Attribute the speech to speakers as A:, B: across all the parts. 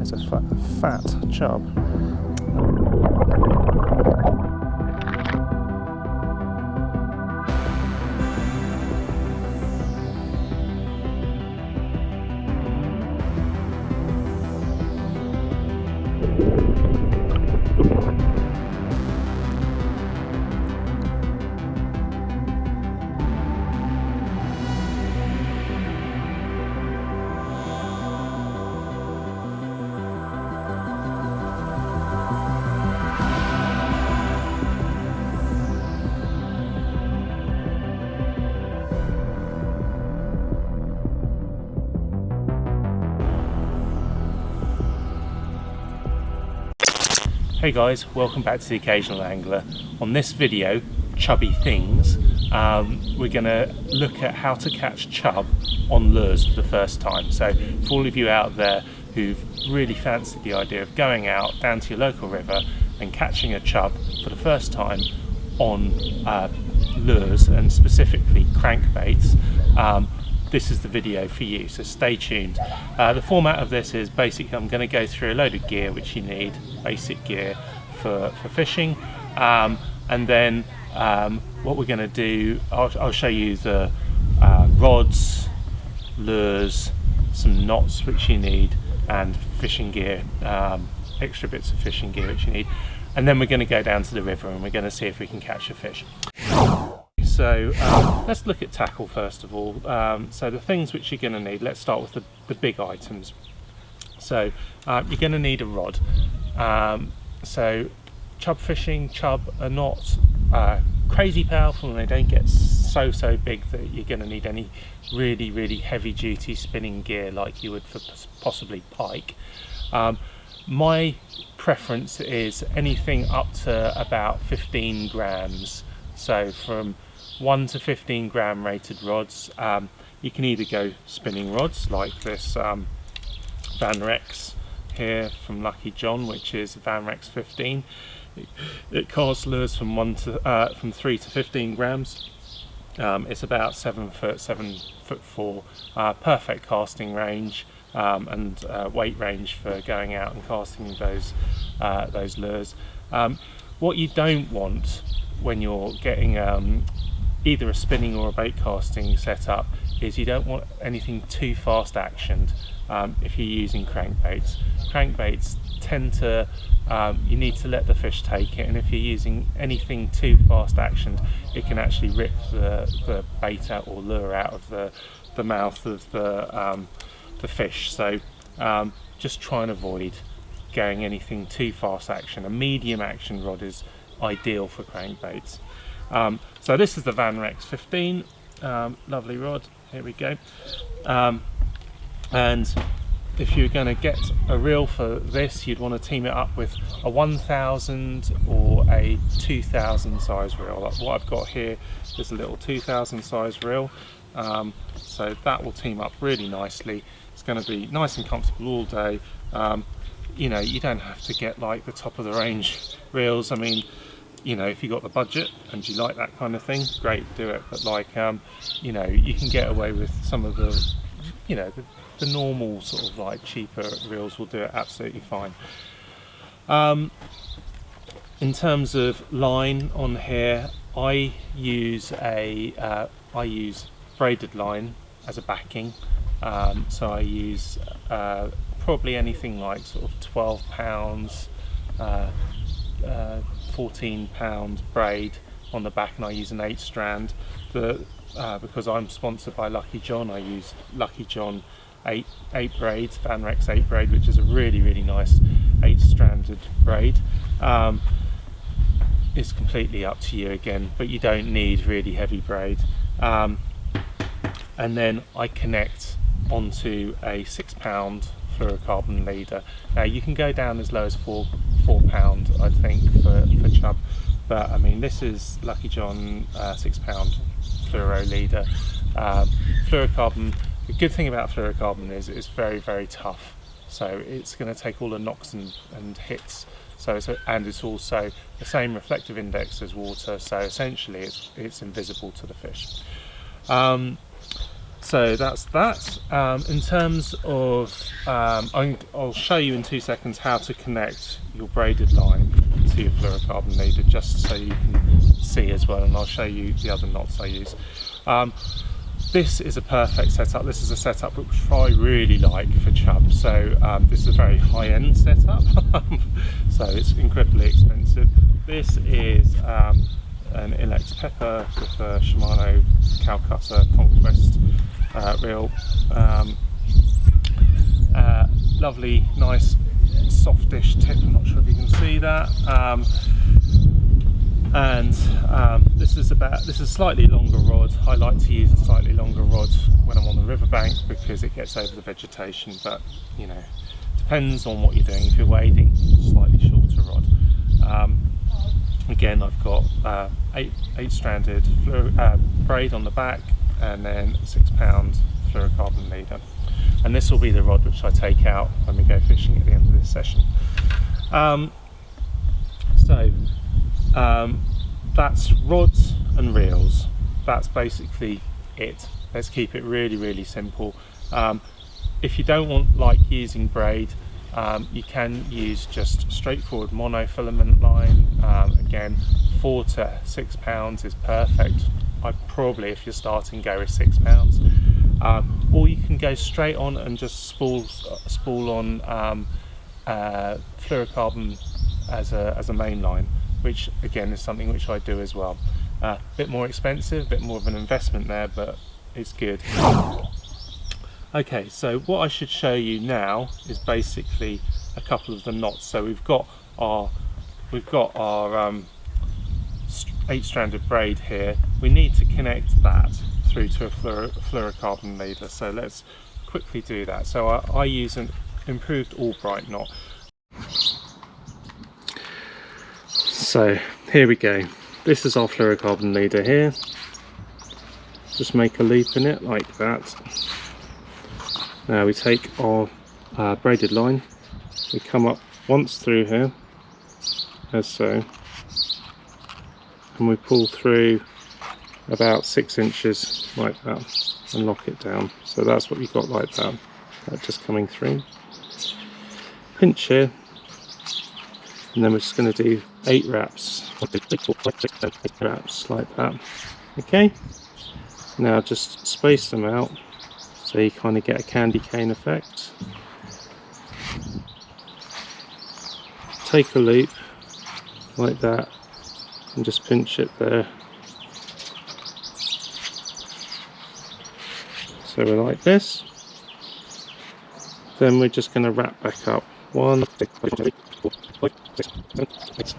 A: is a fat chub. Hey guys, welcome back to The Occasional Angler. On this video, Chubby Things, we're going to look at how to catch chub on lures for the first time. So for all of you out there who've really fancied the idea of going out down to your local river and catching a chub for the first time on lures, and specifically crankbaits, this is the video for you, so stay tuned. The format of this is basically I'm going to go through a load of gear which you need, basic gear for fishing, and then what we're going to do, I'll show you the rods, lures, some knots which you need, and fishing gear, extra bits of fishing gear which you need, and then we're going to go down to the river and we're going to see if we can catch a fish. So let's look at tackle first of all. So the things which you're going to need, let's start with the big items. So you're going to need a rod. So chub fishing, chub are not crazy powerful, and they don't get so big that you're going to need any really heavy duty spinning gear like you would for possibly pike. My preference is anything up to about 15 grams. So from 1 to 15 gram rated rods. You can either go spinning rods like this Vanrex here from Lucky John, which is Vanrex 15. It casts lures from 3 to 15 grams. It's about 7 foot, 7'4", perfect casting range and weight range for going out and casting those lures. What you don't want when you're getting either a spinning or a bait casting setup is you don't want anything too fast actioned. If you're using crankbaits, tend to you need to let the fish take it, and if you're using anything too fast actioned, it can actually rip the bait out or lure out of the mouth of the fish. So just try and avoid going anything too fast action. A medium action rod is ideal for crankbaits. So this is the Vanrex 15, lovely rod, here we go. And if you're going to get a reel for this, you'd want to team it up with a 1000 or a 2000 size reel. Like what I've got here is a little 2000 size reel, so that will team up really nicely. It's going to be nice and comfortable all day. You know, you don't have to get like the top of the range reels. I mean, you know, if you got the budget and you like that kind of thing, great, do it. But like, you know, you can get away with some of the, you know, the normal sort of like cheaper reels will do it absolutely fine. In terms of line on here, I use braided line as a backing. So I use probably anything like sort of 12 pounds, 14 pound braid on the back, and I use an 8 strand. Because I'm sponsored by Lucky John, I use Lucky John 8 braids, Vanrex 8 braid, which is a really nice 8 stranded braid. It's completely up to you again, but you don't need really heavy braid. And then I connect onto a 6 pound fluorocarbon leader. Now you can go down as low as 4 pound, I think, for chub, but I mean this is Lucky John 6 pound fluoro leader. Fluorocarbon, the good thing about fluorocarbon is it's very tough, so it's going to take all the knocks and hits. And it's also the same reflective index as water, so essentially it's invisible to the fish. So So that's that. In terms of, I'll show you in 2 seconds how to connect your braided line to your fluorocarbon leader, just so you can see as well, and I'll show you the other knots I use. This is a perfect setup. This is a setup which I really like for chub. So this is a very high-end setup, so it's incredibly expensive. This is an illex pepper with a Shimano Calcutta Conquest reel. Lovely, nice, softish tip. I'm not sure if you can see that. This is a slightly longer rod. I like to use a slightly longer rod when I'm on the riverbank because it gets over the vegetation, but you know, depends on what you're doing. If you're wading, slightly shorter rod. Again, I've got 8-stranded braid on the back, and then a 6-pound fluorocarbon leader. And this will be the rod which I take out when we go fishing at the end of this session. That's rods and reels. That's basically it. Let's keep it really, really simple. If you don't like using braid, you can use just straightforward monofilament line. Again, 4 to 6 pounds is perfect. I'd probably, if you're starting, go with 6 pounds. Or you can go straight on and just spool on fluorocarbon as a main line, which again is something which I do as well. A bit more expensive, a bit more of an investment there, but it's good. Okay, so what I should show you now is basically a couple of the knots. So we've got our 8-stranded braid here. We need to connect that through to a fluorocarbon leader. So let's quickly do that. So I use an improved Albright knot. So here we go. This is our fluorocarbon leader here. Just make a loop in it like that. Now we take our braided line, we come up once through here, as so, and we pull through about 6 inches like that and lock it down. So that's what you've got like that, just coming through. Pinch here, and then we're just going to do 8 wraps, 8 wraps like that. Okay, now just space them out so you kind of get a candy cane effect. Take a loop like that and just pinch it there. So we're like this. Then we're just going to wrap back up. 1, 2, 3, 4, 5, 6, 7, 8.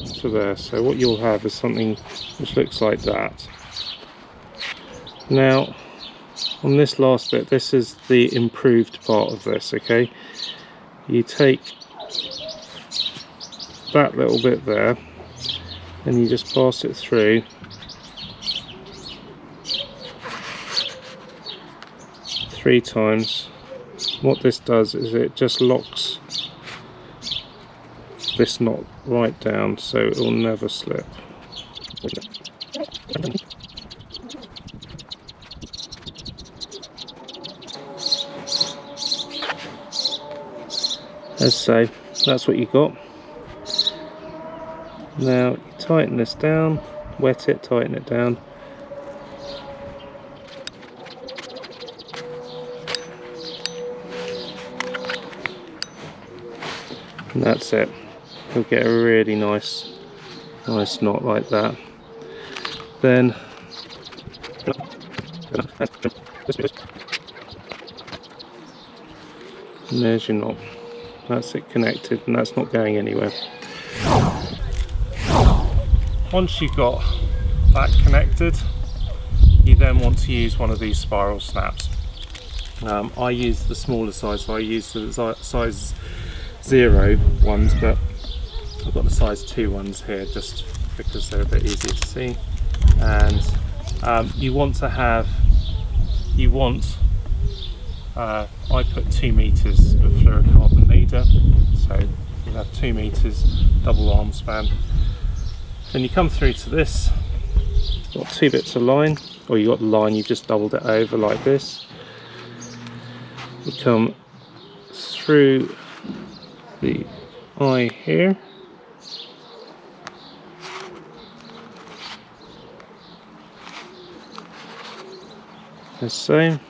A: So there. So what you'll have is something which looks like that. Now, on this last bit, this is the improved part of this, okay? You take that little bit there, and you just pass it through. Three times. What this does is it just locks this knot right down, so it will never slip. As so, that's what you got. Now you tighten this down, wet it, tighten it down. And that's it. You'll get a really nice knot like that. Then and there's your knot. That's it connected, and that's not going anywhere. Once you've got that connected, you then want to use one of these spiral snaps. I use the smaller size, so I use the size 0 ones, but I've got the size 2 ones here just because they're a bit easier to see. And you want to have, I put 2 meters of fluorocarbon leader, so you have 2 meters, double arm span. Then you come through to this, got 2 bits of line, or you got the line, you've just doubled it over like this. You come through the eye here, the same.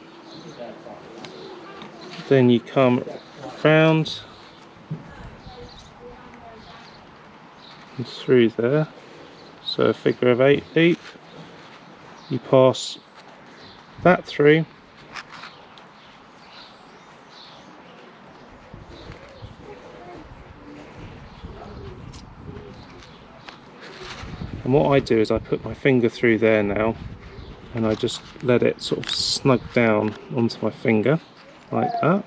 A: Then you come round and through there, so a figure of 8 deep. You pass that through, and what I do is I put my finger through there now, and I just let it sort of snug down onto my finger like that,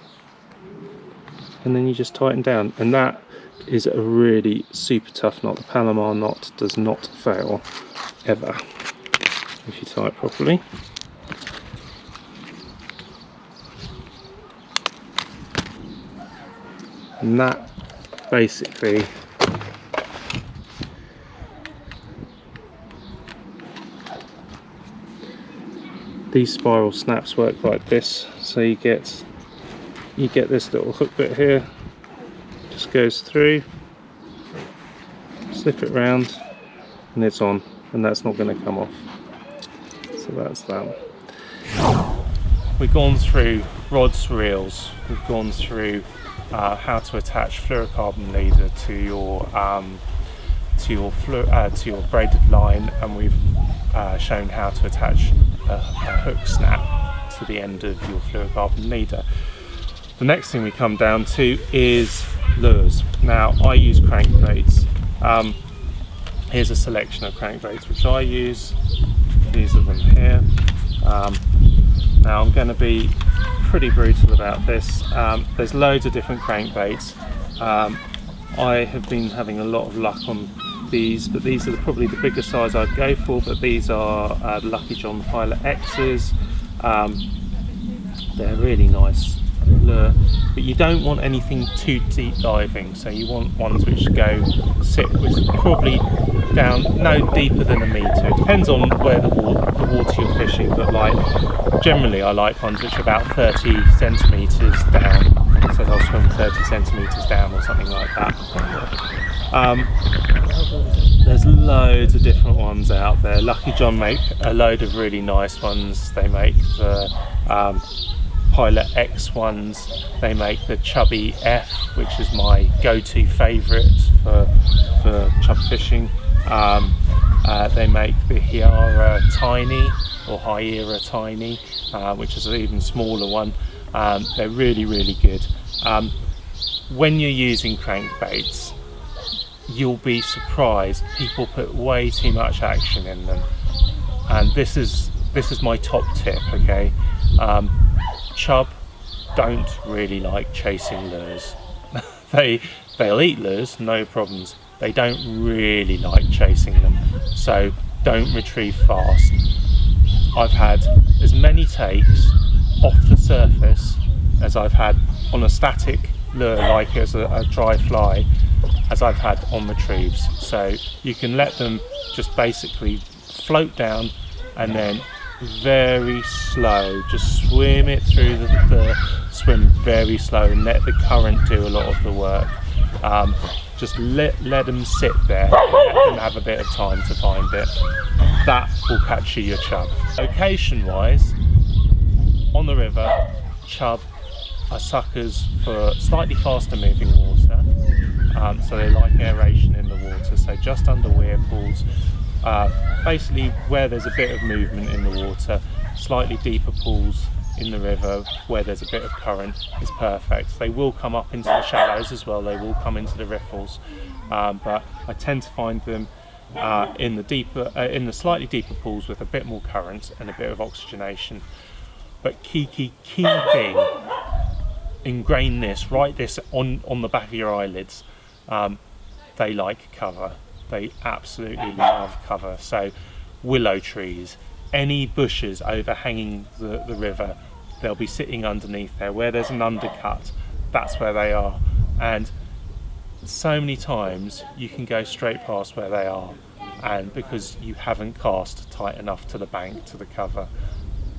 A: and then you just tighten down, and that is a really super tough knot. The Palomar knot does not fail ever if you tie it properly. And that basically these spiral snaps work like this, so you get this little hook bit here, just goes through, slip it round, and it's on, and that's not going to come off. So that's that. We've gone through rods, reels, we've gone through how to attach fluorocarbon leader to your braided line, and we've shown how to attach a hook snap to the end of your fluorocarbon leader. The next thing we come down to is lures. Now I use crankbaits. Here's a selection of crankbaits which I use. These are them here. Now I'm going to be pretty brutal about this. There's loads of different crankbaits. I have been having a lot of luck on these, but these are probably the bigger size I'd go for, but these are the Lucky John X's. They're really nice lure, but you don't want anything too deep diving, so you want ones which sit with probably down no deeper than 1 metre. It depends on where the water you're fishing, but like generally I like ones which are about 30 centimetres down, so they'll swim 30 centimetres down or something like that. There's loads of different ones out there. Lucky John make a load of really nice ones. They make the Pilot X ones, they make the Chubby F, which is my go-to favourite for chub fishing. They make the Hiera Tiny, or Hiera Tiny, which is an even smaller one. They're really, really good. When you're using crankbaits, you'll be surprised. People put way too much action in them, and this is my top tip. Okay, chub don't really like chasing lures. They'll eat lures, no problems. They don't really like chasing them, so don't retrieve fast. I've had as many takes off the surface as I've had on a static lure, like as a dry fly, as I've had on retrieves. So you can let them just basically float down, and then very slow, just swim it through swim very slow and let the current do a lot of the work. Just let them sit there and let them have a bit of time to find it. That will catch you your chub. Location wise, on the river, chub are suckers for slightly faster moving water, so they like aeration in the water, so just under weir pools, basically where there's a bit of movement in the water. Slightly deeper pools in the river where there's a bit of current is perfect. They will come up into the shallows as well, they will come into the riffles, but I tend to find them in the slightly deeper pools with a bit more current and a bit of oxygenation. But key thing, ingrain this, write this on the back of your eyelids. They like cover. They absolutely love cover. So willow trees, any bushes overhanging the river, they'll be sitting underneath there. Where there's an undercut, that's where they are. And so many times you can go straight past where they are. and because you haven't cast tight enough to the bank, to the cover,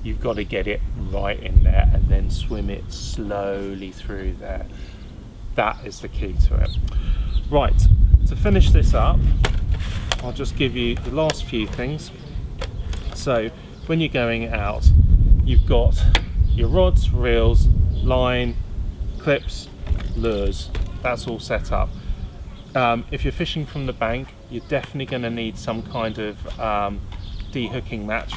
A: you've got to get it right in there and then swim it slowly through there. That is the key to it. Right, to finish this up, I'll just give you the last few things. So when you're going out, you've got your rods, reels, line, clips, lures. That's all set up. If you're fishing from the bank, you're definitely going to need some kind of dehooking mat.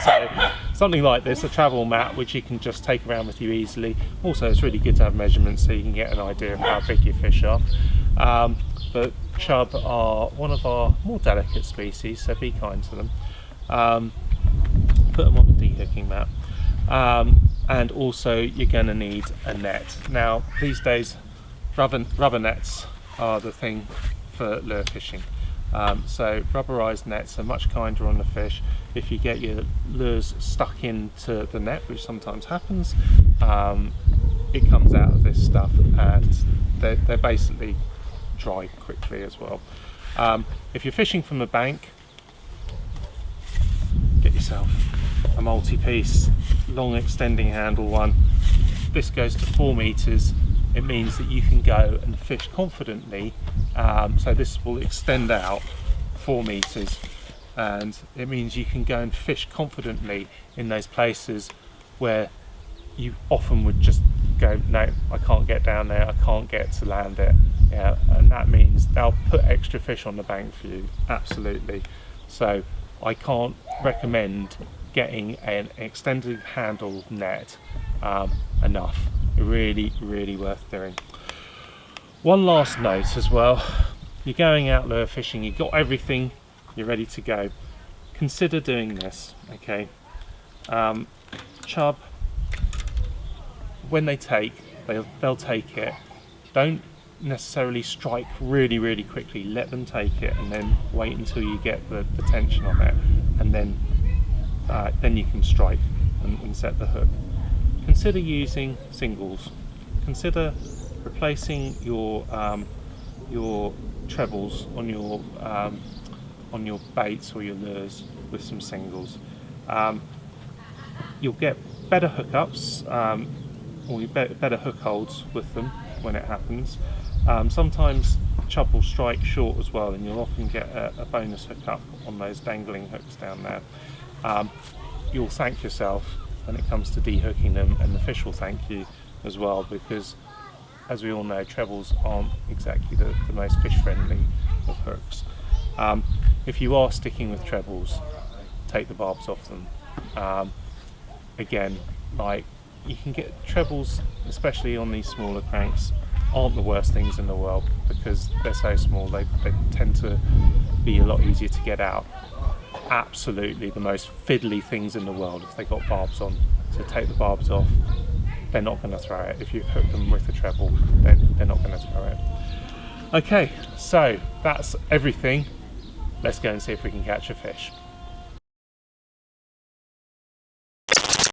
A: So something like this, a travel mat, which you can just take around with you easily. Also, it's really good to have measurements so you can get an idea of how big your fish are. But chub are one of our more delicate species, so be kind to them. Put them on the dehooking mat. And also you're going to need a net. Now these days rubber nets are the thing for lure fishing. So rubberized nets are much kinder on the fish. If you get your lures stuck into the net, which sometimes happens, it comes out of this stuff, and they're basically dry quickly as well. If you're fishing from the bank, get yourself a multi-piece long extending handle one. This goes to 4 meters. It means that you can go and fish confidently. So this will extend out 4 meters, and it means you can go and fish confidently in those places where you often would just go, no, I can't get down there, I can't get to land it. Yeah, and that means they'll put extra fish on the bank for you, absolutely. So I can't recommend getting an extended handle net enough. Really worth doing. One last note as well, you're going out lure fishing, you've got everything, you're ready to go. Consider doing this, okay? Chub, when they take, they'll take it. Don't necessarily strike really quickly. Let them take it and then wait until you get the tension on it, and then you can strike and set the hook. Consider using singles. Consider replacing your trebles on your baits or your lures with some singles. You'll get better hookups, or better hook holds with them when it happens. Sometimes chub will strike short as well, and you'll often get a bonus hookup on those dangling hooks down there. You'll thank yourself when it comes to dehooking them, and the fish will thank you as well, because as we all know, trebles aren't exactly the most fish friendly of hooks. If you are sticking with trebles, take the barbs off them. Again, like, you can get trebles, especially on these smaller cranks, aren't the worst things in the world, because they're so small, they tend to be a lot easier to get out. Absolutely the most fiddly things in the world if they got barbs on. So take the barbs off, they're not going to throw it. If you've hooked them with a treble, then they're not going to throw it. Okay, so that's everything. Let's go and see if we can catch a fish.